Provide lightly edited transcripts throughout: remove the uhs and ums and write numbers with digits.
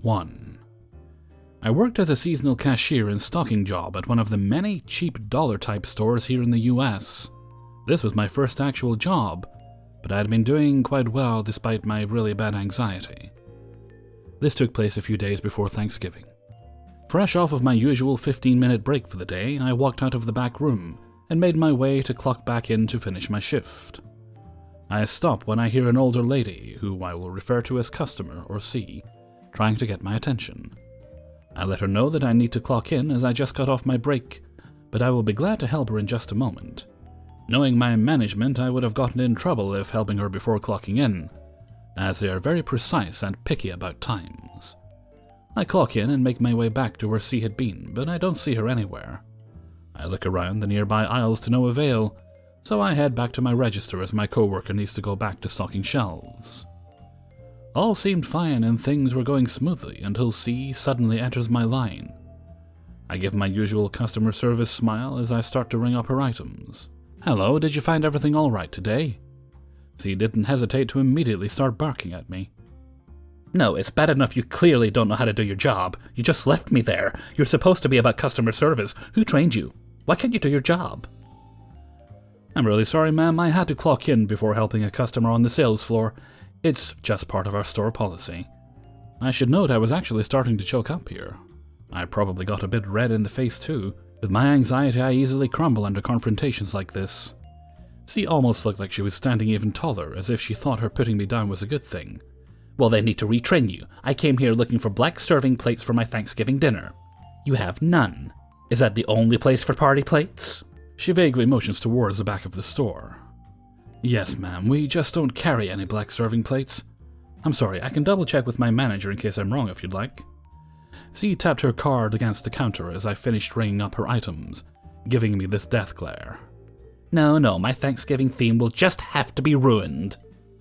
1. I worked as a seasonal cashier and stocking job at one of the many cheap dollar-type stores here in the US. This was my first actual job, but I had been doing quite well despite my really bad anxiety. This took place a few days before Thanksgiving. Fresh off of my usual 15-minute break for the day, I walked out of the back room and made my way to clock back in to finish my shift. I stop when I hear an older lady, who I will refer to as customer or C, trying to get my attention. I let her know that I need to clock in as I just got off my break, but I will be glad to help her in just a moment. Knowing my management, I would have gotten in trouble if helping her before clocking in, as they are very precise and picky about times. I clock in and make my way back to where C had been, but I don't see her anywhere. I look around the nearby aisles to no avail, so I head back to my register as my coworker needs to go back to stocking shelves. All seemed fine and things were going smoothly until C suddenly enters my line. I give my usual customer service smile as I start to ring up her items. "Hello, did you find everything all right today?" C didn't hesitate to immediately start barking at me. "No, it's bad enough you clearly don't know how to do your job. You just left me there. You're supposed to be about customer service. Who trained you? Why can't you do your job?" "I'm really sorry, ma'am. I had to clock in before helping a customer on the sales floor. It's just part of our store policy." I should note I was actually starting to choke up here. I probably got a bit red in the face too. With my anxiety, I easily crumble under confrontations like this. C almost looked like she was standing even taller, as if she thought her putting me down was a good thing. "Well, they need to retrain you. I came here looking for black serving plates for my Thanksgiving dinner. You have none. Is that the only place for party plates?" She vaguely motions towards the back of the store. "Yes, ma'am, we just don't carry any black serving plates. I'm sorry, I can double check with my manager in case I'm wrong if you'd like." C tapped her card against the counter as I finished ringing up her items, giving me this death glare. No, my Thanksgiving theme will just have to be ruined."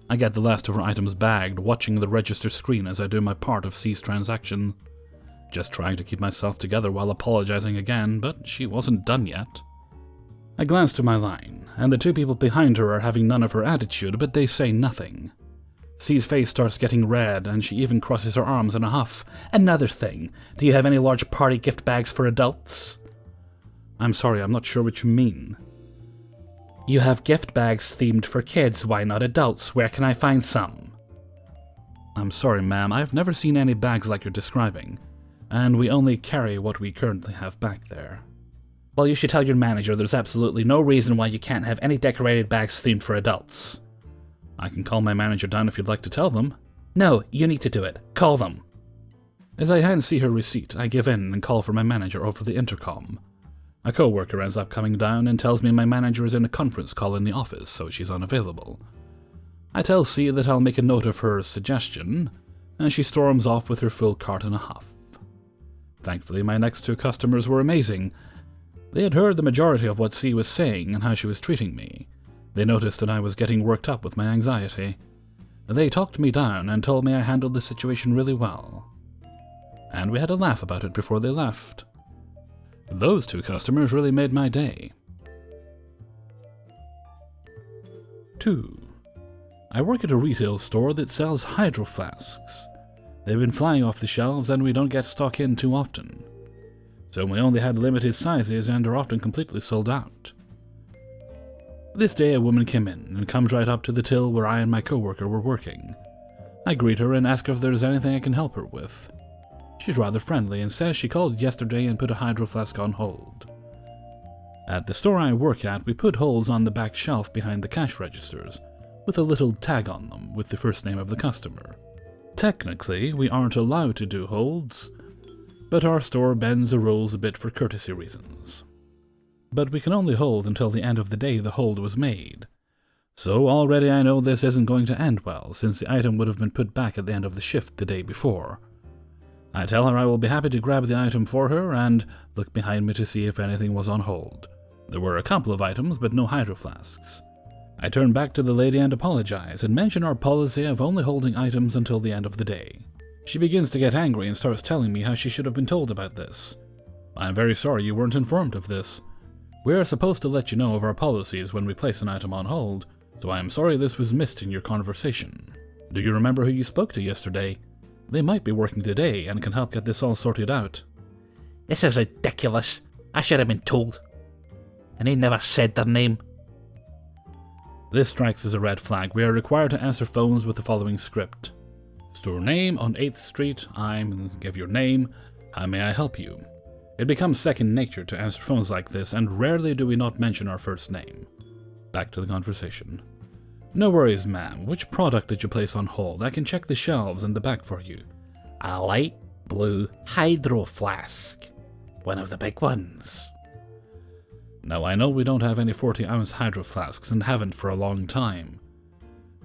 I get the last of her items bagged, watching the register screen as I do my part of C's transaction. Just trying to keep myself together while apologizing again, but she wasn't done yet. I glance to my line, and the two people behind her are having none of her attitude, but they say nothing. C's face starts getting red, and she even crosses her arms in a huff. "Another thing, do you have any large party gift bags for adults?" "I'm sorry, I'm not sure what you mean." "You have gift bags themed for kids, why not adults? Where can I find some?" "I'm sorry, ma'am, I've never seen any bags like you're describing, and we only carry what we currently have back there." "Well, you should tell your manager there's absolutely no reason why you can't have any decorated bags themed for adults." "I can call my manager down if you'd like to tell them." "No, you need to do it. Call them." As I hand C her receipt, I give in and call for my manager over the intercom. A coworker ends up coming down and tells me my manager is in a conference call in the office, so she's unavailable. I tell C that I'll make a note of her suggestion, and she storms off with her full cart in a huff. Thankfully, my next two customers were amazing. They had heard the majority of what C was saying and how she was treating me. They noticed that I was getting worked up with my anxiety. They talked me down and told me I handled the situation really well. And we had a laugh about it before they left. Those two customers really made my day. 2. I work at a retail store that sells hydro flasks. They've been flying off the shelves and we don't get stock in too often. So we only had limited sizes and are often completely sold out. This day a woman came in and comes right up to the till where I and my coworker were working. I greet her and ask if there's anything I can help her with. She's rather friendly and says she called yesterday and put a hydro flask on hold. At the store I work at, we put holds on the back shelf behind the cash registers, with a little tag on them with the first name of the customer. Technically, we aren't allowed to do holds, but our store bends the rules a bit for courtesy reasons. But we can only hold until the end of the day the hold was made. So already I know this isn't going to end well, since the item would have been put back at the end of the shift the day before. I tell her I will be happy to grab the item for her and look behind me to see if anything was on hold. There were a couple of items, but no hydro flasks. I turn back to the lady and apologize and mention our policy of only holding items until the end of the day. She begins to get angry and starts telling me how she should have been told about this. "I'm very sorry you weren't informed of this. We are supposed to let you know of our policies when we place an item on hold, so I am sorry this was missed in your conversation. Do you remember who you spoke to yesterday? They might be working today and can help get this all sorted out. This is ridiculous. I should have been told. And he never said their name. This strikes as a red flag. We are required to answer phones with the following script. Store name on 8th Street. Give your name. How may I help you? It becomes second nature to answer phones like this, and rarely do we not mention our first name. Back to the conversation. No worries, ma'am. Which product did you place on hold? I can check the shelves in the back for you. A light blue hydro flask. One of the big ones. Now, I know we don't have any 40-ounce hydro flasks and haven't for a long time.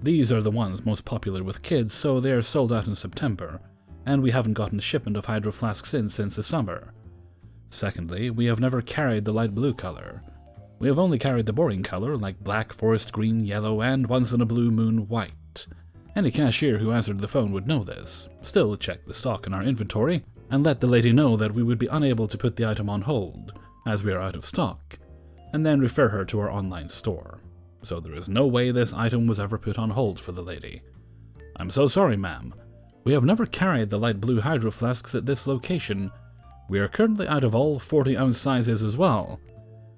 These are the ones most popular with kids, so they are sold out in September, and we haven't gotten a shipment of hydro flasks in since the summer. Secondly, we have never carried the light blue color. We have only carried the boring color, like black, forest green, yellow, and once in a blue moon, white. Any cashier who answered the phone would know this. Still, check the stock in our inventory, and let the lady know that we would be unable to put the item on hold, as we are out of stock, and then refer her to our online store. So there is no way this item was ever put on hold for the lady. I'm so sorry, ma'am. We have never carried the light blue hydro flasks at this location. We are currently out of all 40-ounce sizes as well,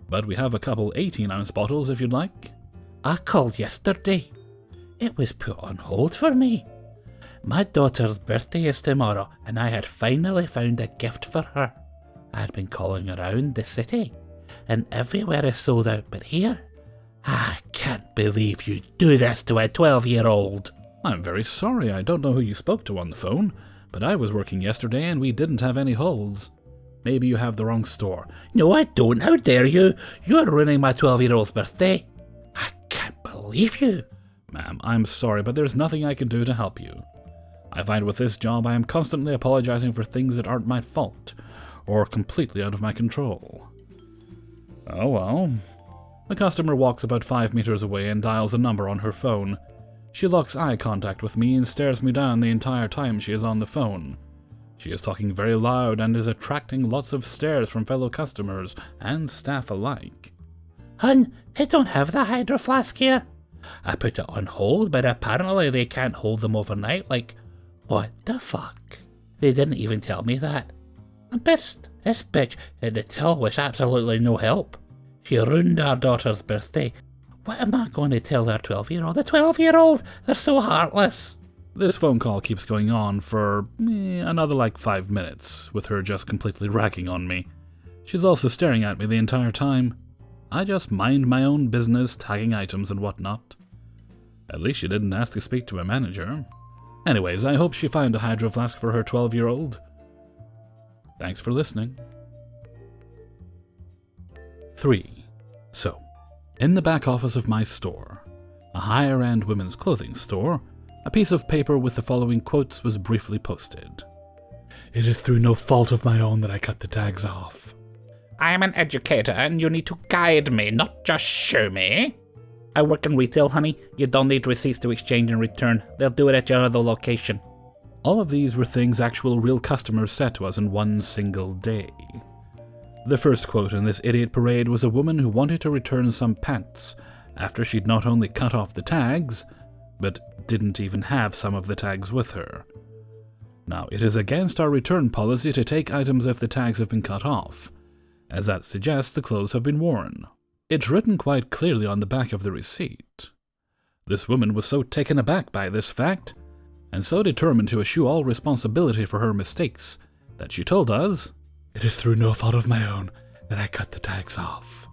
but we have a couple 18-ounce bottles if you'd like. I called yesterday. It was put on hold for me. My daughter's birthday is tomorrow, and I had finally found a gift for her. I had been calling around the city, and everywhere is sold out but here. I can't believe you do this to a 12-year-old. I'm very sorry. I don't know who you spoke to on the phone, but I was working yesterday and we didn't have any holds. Maybe you have the wrong store. No, I don't. How dare you? You're ruining my 12-year-old's birthday. I can't believe you. Ma'am, I'm sorry, but there's nothing I can do to help you. I find with this job I am constantly apologizing for things that aren't my fault, or completely out of my control. Oh well. The customer walks about 5 meters away and dials a number on her phone. She locks eye contact with me and stares me down the entire time she is on the phone. She is talking very loud and is attracting lots of stares from fellow customers and staff alike. Hun, they don't have the hydro flask here. I put it on hold, but apparently they can't hold them overnight. Like, what the fuck? They didn't even tell me that. I'm pissed. This bitch at the till was absolutely no help. She ruined our daughter's birthday. What am I going to tell our 12-year-old? The 12-year-old? They're so heartless. This phone call keeps going on for another like 5 minutes, with her just completely ragging on me. She's also staring at me the entire time. I just mind my own business, tagging items and whatnot. At least she didn't ask to speak to a manager. Anyways, I hope she found a hydro flask for her 12-year-old. Thanks for listening. 3. So, in the back office of my store, a higher-end women's clothing store, a piece of paper with the following quotes was briefly posted. It is through no fault of my own that I cut the tags off. I am an educator and you need to guide me, not just show me. I work in retail, honey. You don't need receipts to exchange and return. They'll do it at your other location. All of these were things actual real customers said to us in one single day. The first quote in this idiot parade was a woman who wanted to return some pants after she'd not only cut off the tags, but didn't even have some of the tags with her. Now, it is against our return policy to take items if the tags have been cut off, as that suggests the clothes have been worn. It's written quite clearly on the back of the receipt. This woman was so taken aback by this fact, and so determined to eschew all responsibility for her mistakes, that she told us, "It is through no fault of my own that I cut the tags off."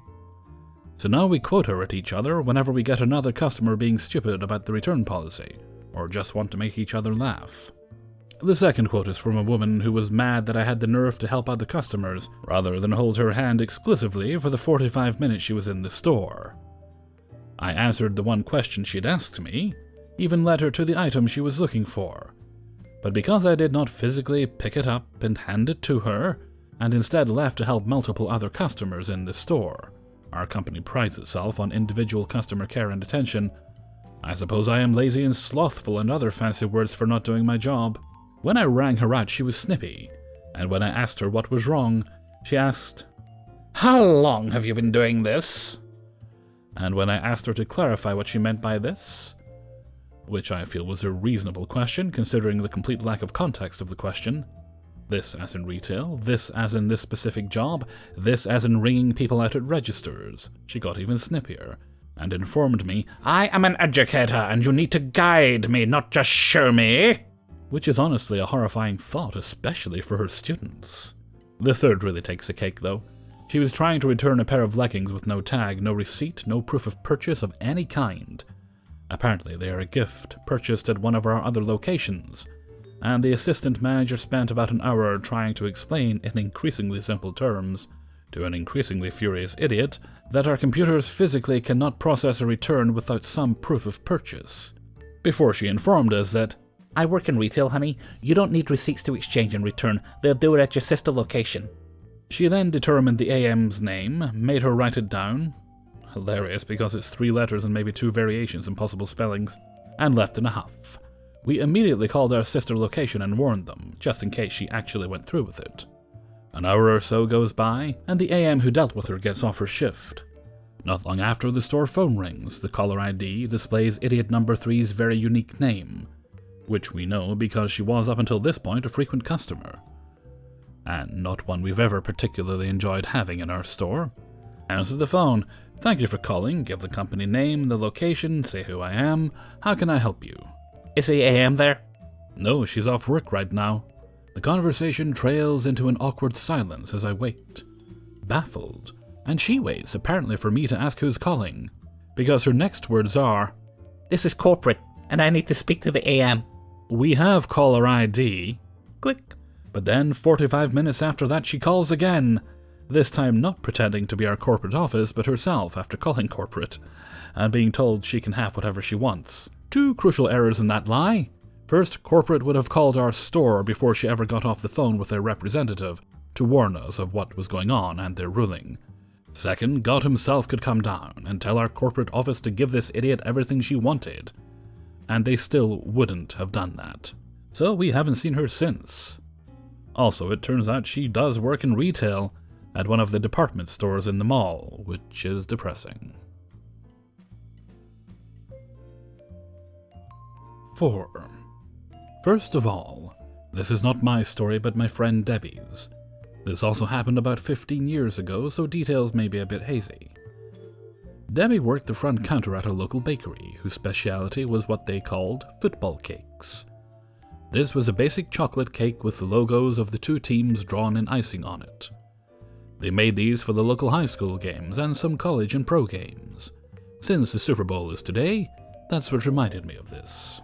So now we quote her at each other whenever we get another customer being stupid about the return policy, or just want to make each other laugh. The second quote is from a woman who was mad that I had the nerve to help other customers, rather than hold her hand exclusively for the 45 minutes she was in the store. I answered the one question she'd asked me, even led her to the item she was looking for. But because I did not physically pick it up and hand it to her, and instead left to help multiple other customers in the store, our company prides itself on individual customer care and attention. I suppose I am lazy and slothful and other fancy words for not doing my job. When I rang her out, she was snippy, and when I asked her what was wrong, she asked, "How long have you been doing this?" And when I asked her to clarify what she meant by this, which I feel was a reasonable question considering the complete lack of context of the question. This as in retail, this as in this specific job, this as in ringing people out at registers. She got even snippier, and informed me, "I am an educator and you need to guide me, not just show me." Which is honestly a horrifying thought, especially for her students. The third really takes the cake though. She was trying to return a pair of leggings with no tag, no receipt, no proof of purchase of any kind. Apparently they are a gift, purchased at one of our other locations, and the assistant manager spent about an hour trying to explain in increasingly simple terms to an increasingly furious idiot that our computers physically cannot process a return without some proof of purchase, before she informed us that, "I work in retail, honey. You don't need receipts to exchange and return. They'll do it at your sister location." She then determined the AM's name, made her write it down, hilarious because it's 3 letters and maybe 2 variations in possible spellings, and left in a huff. We immediately called our sister location and warned them, just in case she actually went through with it. An hour or so goes by, and the AM who dealt with her gets off her shift. Not long after, the store phone rings. The caller ID displays idiot number 3's very unique name, which we know because she was up until this point a frequent customer, and not one we've ever particularly enjoyed having in our store. Answer the phone. "Thank you for calling. Give the company name, the location, say who I am. How can I help you?" "Is the AM there?" "No, she's off work right now." The conversation trails into an awkward silence as I wait, baffled, and she waits apparently for me to ask who's calling, because her next words are, "This is corporate, and I need to speak to the AM." "We have caller ID." Click. But then, 45 minutes after that, she calls again, this time not pretending to be our corporate office, but herself after calling corporate, and being told she can have whatever she wants. 2 crucial errors in that lie. First, corporate would have called our store before she ever got off the phone with their representative to warn us of what was going on and their ruling. Second, God himself could come down and tell our corporate office to give this idiot everything she wanted, and they still wouldn't have done that. So we haven't seen her since. Also, it turns out she does work in retail at one of the department stores in the mall, which is depressing. 4. First of all, this is not my story but my friend Debbie's. This also happened about 15 years ago, so details may be a bit hazy. Debbie worked the front counter at a local bakery, whose specialty was what they called football cakes. This was a basic chocolate cake with the logos of the 2 teams drawn in icing on it. They made these for the local high school games and some college and pro games. Since the Super Bowl is today, that's what reminded me of this.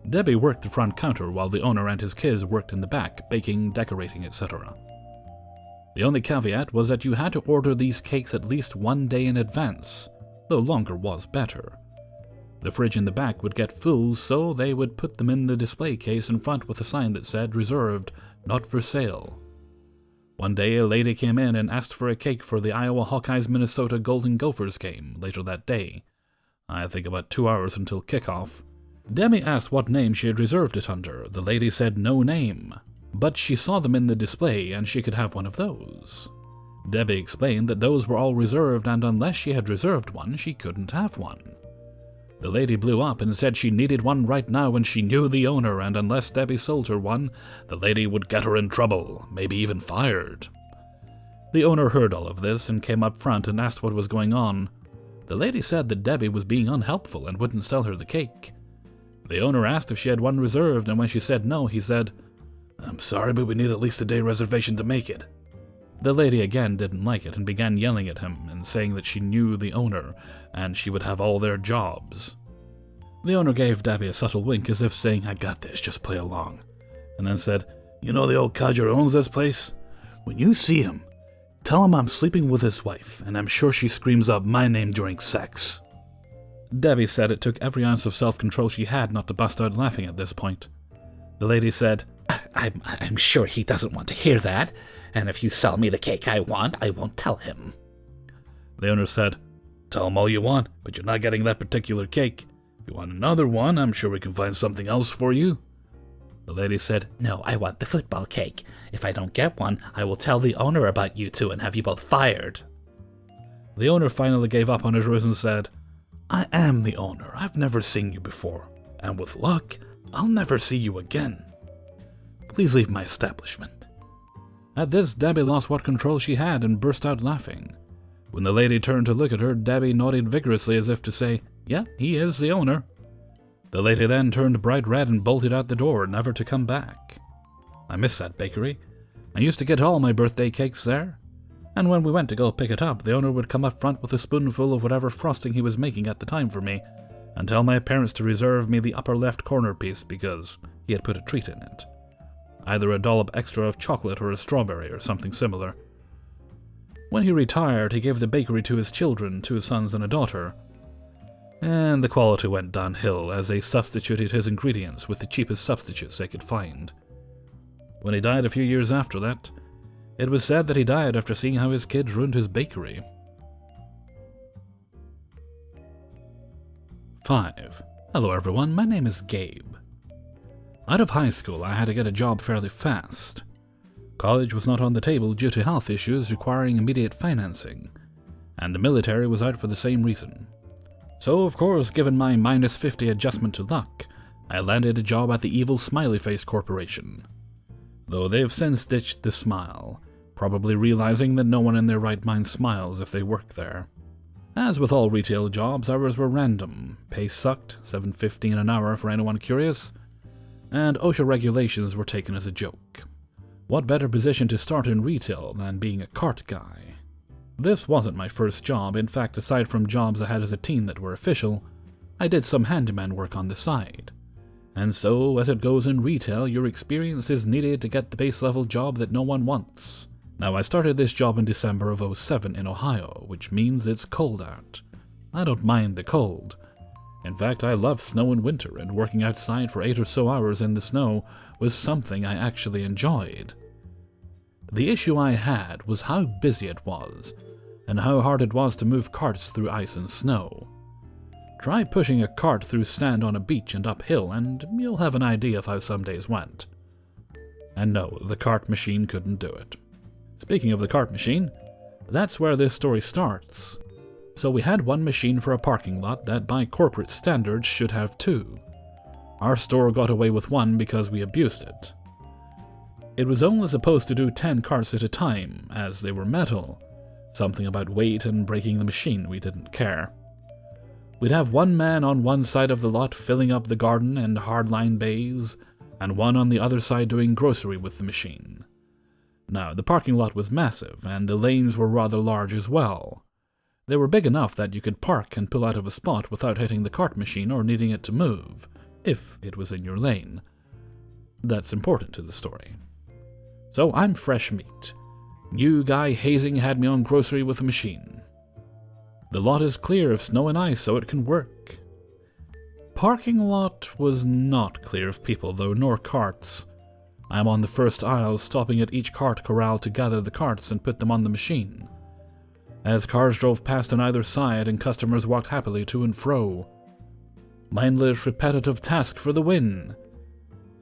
Debbie worked the front counter while the owner and his kids worked in the back, baking, decorating, etc. The only caveat was that you had to order these cakes at least 1 day in advance, though longer was better. The fridge in the back would get full, so they would put them in the display case in front with a sign that said reserved, not for sale. One day a lady came in and asked for a cake for the Iowa Hawkeyes-Minnesota Golden Gophers game later that day. I think about 2 hours until kickoff. Debbie asked what name she had reserved it under. The lady said no name, but she saw them in the display and she could have one of those. Debbie explained that those were all reserved and unless she had reserved one, she couldn't have one. The lady blew up and said she needed one right now and she knew the owner, and unless Debbie sold her one, the lady would get her in trouble, maybe even fired. The owner heard all of this and came up front and asked what was going on. The lady said that Debbie was being unhelpful and wouldn't sell her the cake. The owner asked if she had one reserved, and when she said no, he said, "I'm sorry, but we need at least a day reservation to make it." The lady again didn't like it and began yelling at him and saying that she knew the owner and she would have all their jobs. The owner gave Debbie a subtle wink as if saying, "I got this, just play along," and then said, "You know the old codger who owns this place? When you see him, tell him I'm sleeping with his wife and I'm sure she screams up my name during sex." Debbie said it took every ounce of self-control she had not to bust out laughing at this point. The lady said, I'm sure he doesn't want to hear that, and if you sell me the cake I want, I won't tell him." The owner said, "Tell him all you want, but you're not getting that particular cake. If you want another one, I'm sure we can find something else for you." The lady said, "No, I want the football cake. If I don't get one, I will tell the owner about you two and have you both fired." The owner finally gave up on his ruse and said, I am the owner. I've never seen you before, and with luck, I'll never see you again. Please leave my establishment." At this, Debbie lost what control she had and burst out laughing. When the lady turned to look at her, Debbie nodded vigorously as if to say, "Yeah, he is the owner." The lady then turned bright red and bolted out the door, never to come back. I miss that bakery. I used to get all my birthday cakes there. And when we went to go pick it up, the owner would come up front with a spoonful of whatever frosting he was making at the time for me, and tell my parents to reserve me the upper left corner piece because he had put a treat in it. Either a dollop extra of chocolate or a strawberry or something similar. When he retired, he gave the bakery to his children, 2 sons and a daughter. And the quality went downhill as they substituted his ingredients with the cheapest substitutes they could find. When he died a few years after that, it was said that he died after seeing how his kids ruined his bakery. 5. Hello everyone, my name is Gabe. Out of high school, I had to get a job fairly fast. College was not on the table due to health issues requiring immediate financing, and the military was out for the same reason. So, of course, given my -50 adjustment to luck, I landed a job at the evil Smiley Face Corporation. Though they've since ditched the smile, probably realizing that no one in their right mind smiles if they work there. As with all retail jobs, hours were random, pay sucked, $7.15 an hour for anyone curious, and OSHA regulations were taken as a joke. What better position to start in retail than being a cart guy? This wasn't my first job. In fact, aside from jobs I had as a teen that were official, I did some handyman work on the side. And so, as it goes in retail, your experience is needed to get the base-level job that no one wants. Now, I started this job in December of '07 in Ohio, which means it's cold out. I don't mind the cold. In fact, I love snow in winter, and working outside for 8 or so hours in the snow was something I actually enjoyed. The issue I had was how busy it was, and how hard it was to move carts through ice and snow. Try pushing a cart through sand on a beach and uphill, and you'll have an idea of how some days went. And no, the cart machine couldn't do it. Speaking of the cart machine, that's where this story starts. So we had one machine for a parking lot that by corporate standards should have 2. Our store got away with 1 because we abused it. It was only supposed to do 10 carts at a time, as they were metal. Something about weight and breaking the machine, we didn't care. We'd have 1 man on one side of the lot filling up the garden and hardline bays, and 1 on the other side doing grocery with the machine. Now, the parking lot was massive, and the lanes were rather large as well. They were big enough that you could park and pull out of a spot without hitting the cart machine or needing it to move, if it was in your lane. That's important to the story. So I'm fresh meat. New guy hazing had me on grocery with a machine. The lot is clear of snow and ice, so it can work. Parking lot was not clear of people, though, nor carts. I am on the first aisle, stopping at each cart corral to gather the carts and put them on the machine. As cars drove past on either side and customers walked happily to and fro. Mindless, repetitive task for the win.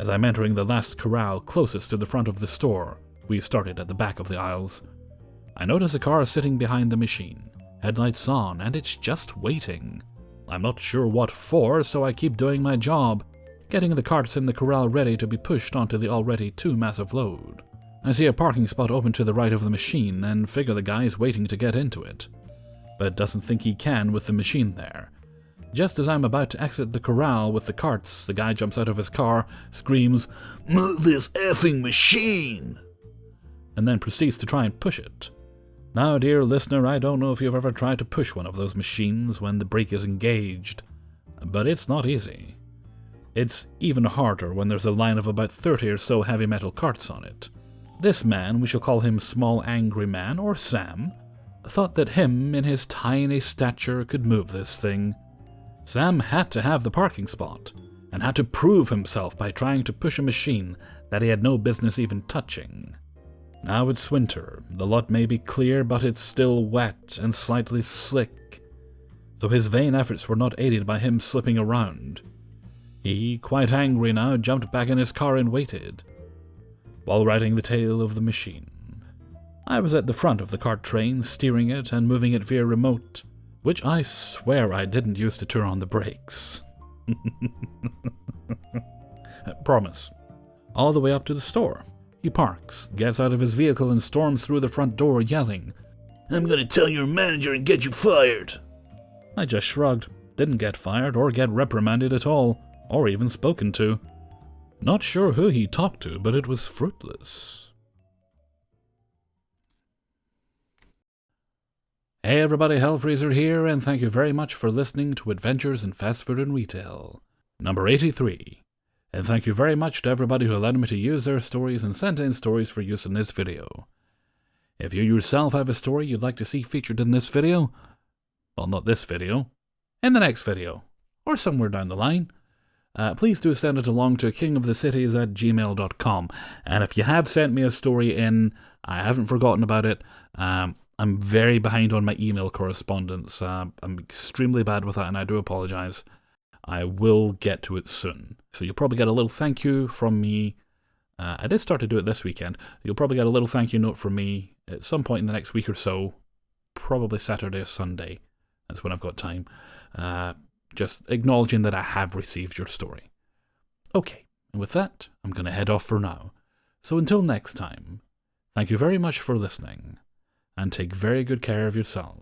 As I'm entering the last corral closest to the front of the store, we started at the back of the aisles, I notice a car sitting behind the machine, headlights on, and it's just waiting. I'm not sure what for, so I keep doing my job, getting the carts in the corral ready to be pushed onto the already too massive load. I see a parking spot open to the right of the machine and figure the guy is waiting to get into it, but doesn't think he can with the machine there. Just as I'm about to exit the corral with the carts, the guy jumps out of his car, screams, "Move this effing machine!" and then proceeds to try and push it. Now, dear listener, I don't know if you've ever tried to push one of those machines when the brake is engaged, but it's not easy. It's even harder when there's a line of about 30 or so heavy metal carts on it. This man, we shall call him Small Angry Man, or Sam, thought that him, in his tiny stature, could move this thing. Sam had to have the parking spot, and had to prove himself by trying to push a machine that he had no business even touching. Now it's winter, the lot may be clear, but it's still wet and slightly slick, so his vain efforts were not aided by him slipping around. He, quite angry now, jumped back in his car and waited, while riding the tail of the machine. I was at the front of the cart train, steering it and moving it via remote, which I swear I didn't use to turn on the brakes. Promise. All the way up to the store. He parks, gets out of his vehicle and storms through the front door yelling, "I'm gonna tell your manager and get you fired." I just shrugged. Didn't get fired or get reprimanded at all, or even spoken to. Not sure who he talked to, but it was fruitless. Hey everybody, Hellfreezer here, and thank you very much for listening to Adventures in Fast Food and Retail, number 83. And thank you very much to everybody who allowed me to use their stories and sent in stories for use in this video. If you yourself have a story you'd like to see featured in this video, well, not this video, in the next video, or somewhere down the line, please do send it along to kingofthecities@gmail.com. And if you have sent me a story in, I haven't forgotten about it. I'm very behind on my email correspondence. I'm extremely bad with that, and I do apologize. I will get to it soon. So you'll probably get a little thank you from me. I did start to do it this weekend. You'll probably get a little thank you note from me at some point in the next week or so. Probably Saturday or Sunday. That's when I've got time. Just acknowledging that I have received your story. Okay, and with that, I'm going to head off for now. So until next time, thank you very much for listening, and take very good care of yourselves.